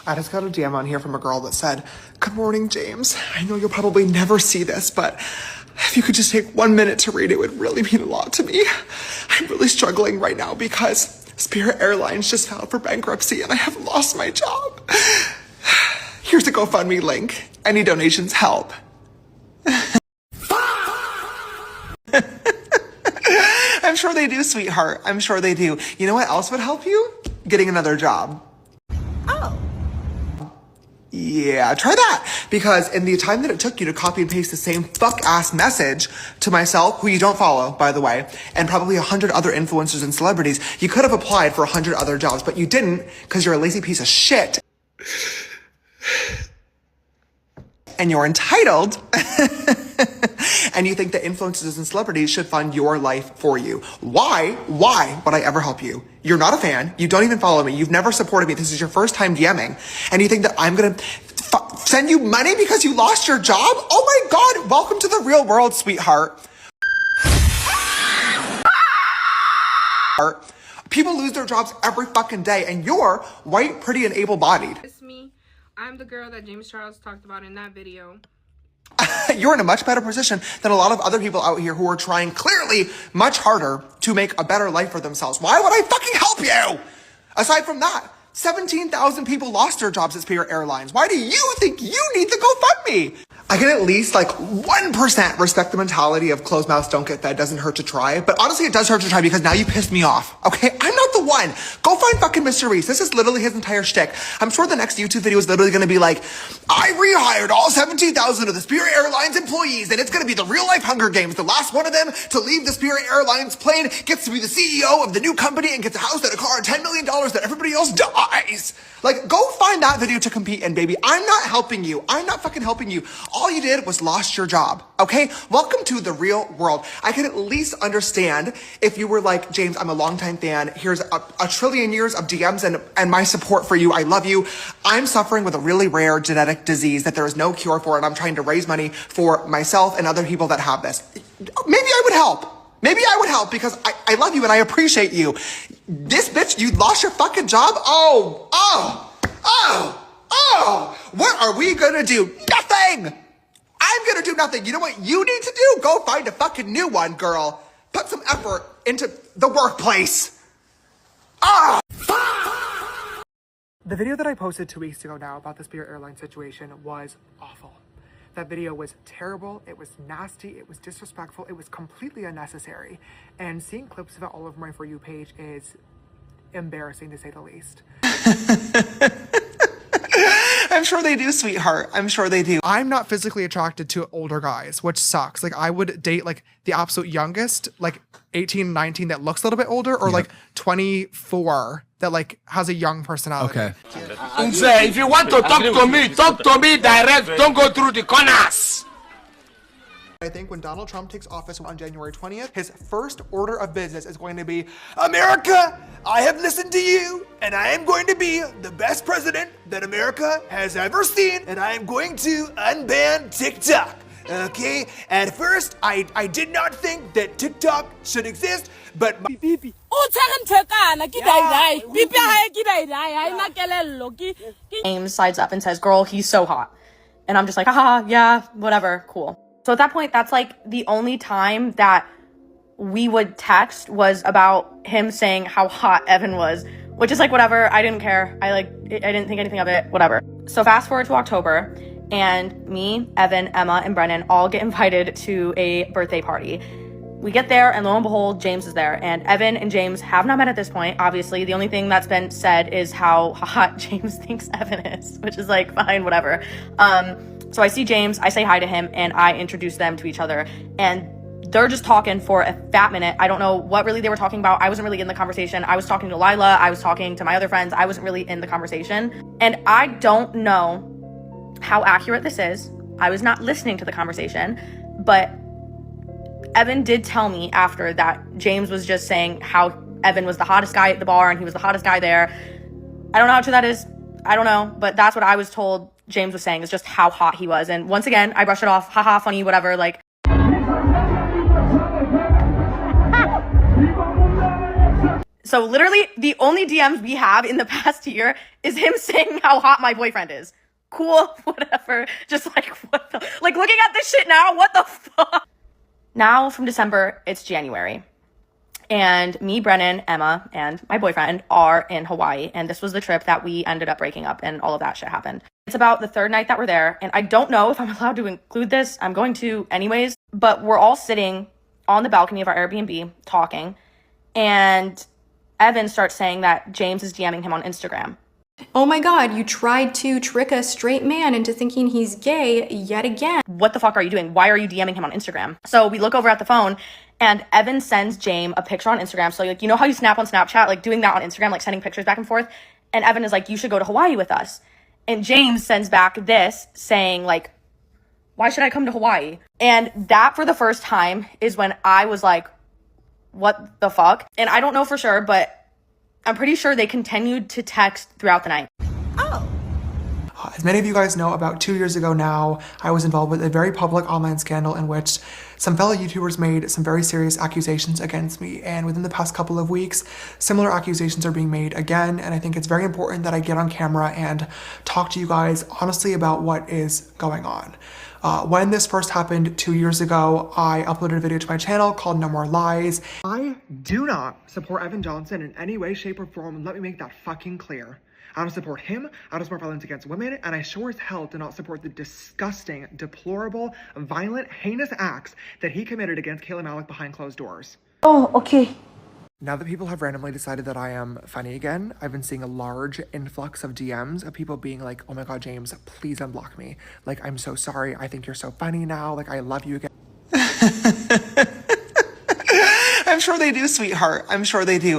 I just got a DM on here from a girl that said, "Good morning, James. I know you'll probably never see this, but if you could just take 1 minute to read it, would really mean a lot to me. I'm really struggling right now because Spirit Airlines just filed for bankruptcy and I have lost my job. Here's a GoFundMe link. Any donations help." I'm sure they do, sweetheart. I'm sure they do. You know what else would help you? Getting another job. Oh. Yeah, try that. Because in the time that it took you to copy and paste the same fuck-ass message to myself, who you don't follow, by the way, and probably 100 other influencers and celebrities, you could have applied for 100 other jobs, but you didn't because you're a lazy piece of shit. And you're entitled. And you think that influencers and celebrities should fund your life for you. Why would I ever help you? You're not a fan. You don't even follow me. You've never supported me. This is your first time DMing. And you think that I'm going to send you money because you lost your job? Oh my God. Welcome to the real world, sweetheart. People lose their jobs every fucking day. And you're white, pretty, and able-bodied. It's me. I'm the girl that James Charles talked about in that video. You're in a much better position than a lot of other people out here who are trying clearly much harder to make a better life for themselves. Why would I fucking help you? Aside from that, 17,000 people lost their jobs at Spirit Airlines. Why do you think you need the GoFundMe? I can at least 1% respect the mentality of closed mouths don't get fed, doesn't hurt to try. But honestly, it does hurt to try because now you pissed me off. Okay, I'm not the one. Go find fucking Mr. Reese. This is literally his entire shtick. I'm sure the next YouTube video is literally gonna be like, "I rehired all 17,000 of the Spirit Airlines employees, and it's gonna be the real life Hunger Games. The last one of them to leave the Spirit Airlines plane gets to be the CEO of the new company and gets a house and a car and $10 million that everybody else dies." Go find that video to compete in, baby. I'm not helping you. I'm not fucking helping you. All you did was lost your job, okay? Welcome to the real world. I can at least understand if you were like, "James, I'm a longtime fan. Here's a trillion years of DMs and my support for you. I love you. I'm suffering with a really rare genetic disease that there is no cure for, and I'm trying to raise money for myself and other people that have this." Maybe I would help. Maybe I would help because I love you and I appreciate you. This bitch, you lost your fucking job? What are we gonna do? Nothing! I'm gonna do nothing. You know what you need to do? Go find a fucking new one, girl. Put some effort into the workplace. The video that I posted 2 weeks ago now about the Spirit Airlines situation was awful. That video was terrible, it was nasty, it was disrespectful, it was completely unnecessary. And seeing clips of it all over my For You page is embarrassing to say the least. I'm sure they do, sweetheart. I'm sure they do. I'm not physically attracted to older guys, which sucks. I would date the absolute youngest, 18, 19 that looks a little bit older, or 24 that has a young personality. Okay. If you want to talk to me direct. Don't go through the corners. I think when Donald Trump takes office on January 20th, his first order of business is going to be, "America, I have listened to you, and I am going to be the best president that America has ever seen, and I am going to unban TikTok." Okay? At first, I did not think that TikTok should exist, but James sides up and says, "Girl, he's so hot." And I'm just like, haha, yeah, whatever, cool. So at that point, that's the only time that we would text was about him saying how hot Evan was, which is whatever. I didn't care. I didn't think anything of it, whatever. So fast forward to October, and me, Evan, Emma, and Brennan all get invited to a birthday party. We get there, and lo and behold, James is there. And Evan and James have not met at this point, obviously. The only thing that's been said is how hot James thinks Evan is, which is fine, whatever. So I see James, I say hi to him, and I introduce them to each other. And they're just talking for a fat minute. I don't know what really they were talking about. I wasn't really in the conversation. I was talking to Lila. I was talking to my other friends. I wasn't really in the conversation. And I don't know how accurate this is. I was not listening to the conversation, but Evan did tell me after that James was just saying how Evan was the hottest guy at the bar and he was the hottest guy there. I don't know how true that is. I don't know, but that's what I was told James was saying, is just how hot he was. And once again, I brush it off. Haha, funny, whatever. So literally the only DMs we have in the past year is him saying how hot my boyfriend is. Cool, whatever. Just like, what the, like looking at this shit now, what the fuck? Now from December, it's January. And me, Brennan, Emma, and my boyfriend are in Hawaii. And this was the trip that we ended up breaking up and all of that shit happened. It's about the third night that we're there. And I don't know if I'm allowed to include this. I'm going to anyways. But we're all sitting on the balcony of our Airbnb talking. And Evan starts saying that James is DMing him on Instagram. Oh my God, you tried to trick a straight man into thinking he's gay yet again. What the fuck are you doing? Why are you DMing him on Instagram? So we look over at the phone and Evan sends James a picture on Instagram. So like, you know how you snap on Snapchat, like doing that on Instagram, like sending pictures back and forth. And Evan is like, you should go to Hawaii with us. And James sends back this saying like, why should I come to Hawaii? And that for the first time is when I was like, what the fuck? And I don't know for sure, but I'm pretty sure they continued to text throughout the night. As many of you guys know, about 2 years ago now, I was involved with a very public online scandal in which some fellow YouTubers made some very serious accusations against me. And within the past couple of weeks, similar accusations are being made again. And I think it's very important that I get on camera and talk to you guys honestly about what is going on. When this first happened 2 years ago, I uploaded a video to my channel called No More Lies. I do not support Evan Johnson in any way, shape, or form, and let me make that fucking clear. I don't support him, I don't support violence against women, and I sure as hell do not support the disgusting, deplorable, violent, heinous acts that he committed against Kayla Malik behind closed doors. Oh, okay. Now that people have randomly decided that I am funny again, I've been seeing a large influx of DMs of people being like, oh my God, James, please unblock me. Like, I'm so sorry, I think you're so funny now, like, I love you again. I'm sure they do, sweetheart, I'm sure they do.